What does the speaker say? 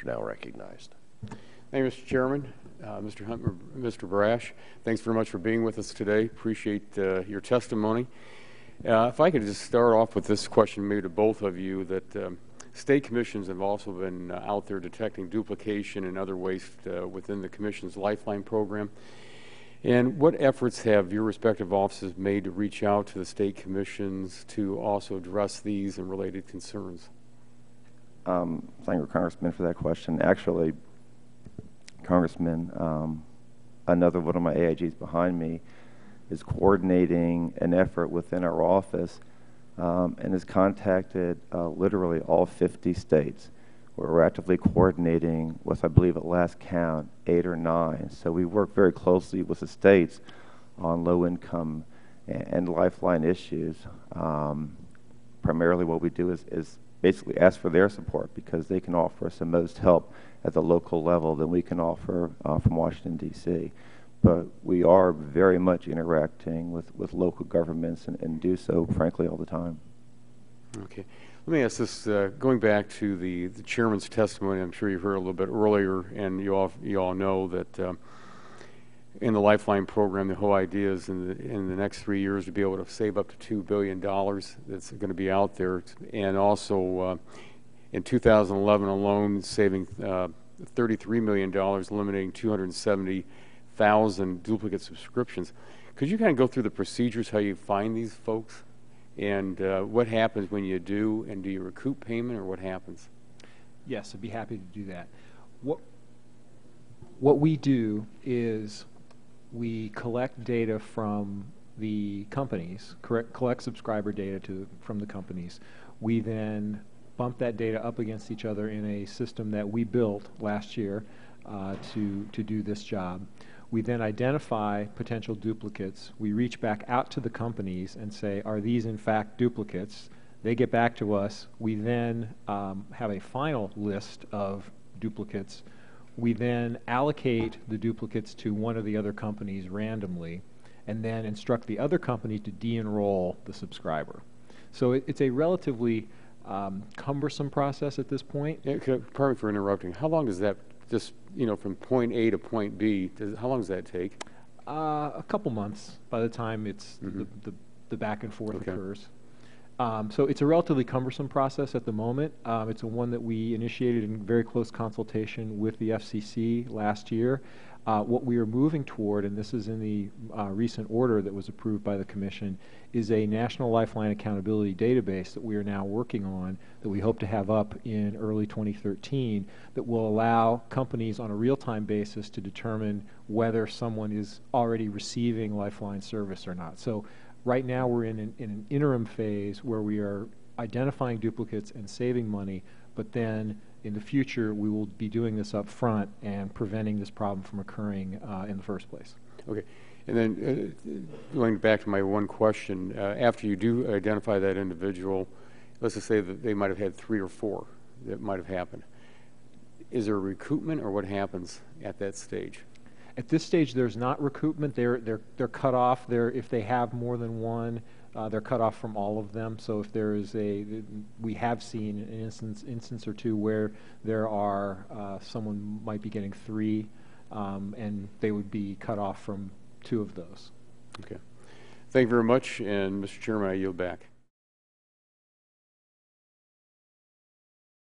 You're now recognized. Thank you, Mr. Chairman. Mr. Hunt, Mr. Brash, thanks very much for being with us today. Appreciate your testimony. If I could just start off with this question maybe to both of you, that state commissions have also been out there detecting duplication and other waste within the commission's Lifeline program. And what efforts have your respective offices made to reach out to the state commissions to also address these and related concerns? Thank you, Congressman, for that question. Actually, Congressman, another one of my AIGs behind me is coordinating an effort within our office and has contacted literally all 50 states. We're actively coordinating with, I believe at last count, 8 or 9. So we work very closely with the states on low income and lifeline issues. Primarily what we do is basically ask for their support because they can offer us the most help at the local level than we can offer from Washington, D.C. But we are very much interacting with local governments and do so, frankly, all the time. Okay. Let me ask this, going back to the chairman's testimony, I'm sure you heard a little bit earlier, and you all know that in the Lifeline program, the whole idea is in the next 3 years to be able to save up to $2 billion that's going to be out there, and also in 2011 alone, saving $33 million, eliminating 270,000 duplicate subscriptions. Could you kind of go through the procedures, how you find these folks, and what happens when you do, and do you recoup payment, or what happens? Yes, I'd be happy to do that. What we do is we collect data from the companies, collect subscriber data from the companies. We then bump that data up against each other in a system that we built last year to do this job. We then identify potential duplicates. We reach back out to the companies and say, are these in fact duplicates? They get back to us. We then have a final list of duplicates. We then allocate the duplicates to one of the other companies randomly and then instruct the other company to de-enroll the subscriber. So it's a relatively cumbersome process at this point. Yeah, pardon me for interrupting. How long does that, just from point A to point B, how long does that take? A couple months by the time it's the back and forth occurs. So it's a relatively cumbersome process at the moment. It's one that we initiated in very close consultation with the FCC last year. What we are moving toward, and this is in the recent order that was approved by the Commission, is a National Lifeline Accountability Database that we are now working on that we hope to have up in early 2013 that will allow companies on a real-time basis to determine whether someone is already receiving Lifeline service or not. So right now we're in an interim phase where we are identifying duplicates and saving money, but then in the future we will be doing this up front and preventing this problem from occurring in the first place. Okay. And then going back to my one question, after you do identify that individual, let's just say that they might have had 3 or 4 that might have happened. Is there a recoupment, or what happens at that stage? At this stage, there's not recoupment. They're cut off. If they have more than one, they're cut off from all of them. So if there is we have seen an instance or two where there are someone might be getting 3, and they would be cut off from 2 of those. Okay. Thank you very much, and Mr. Chairman, I yield back.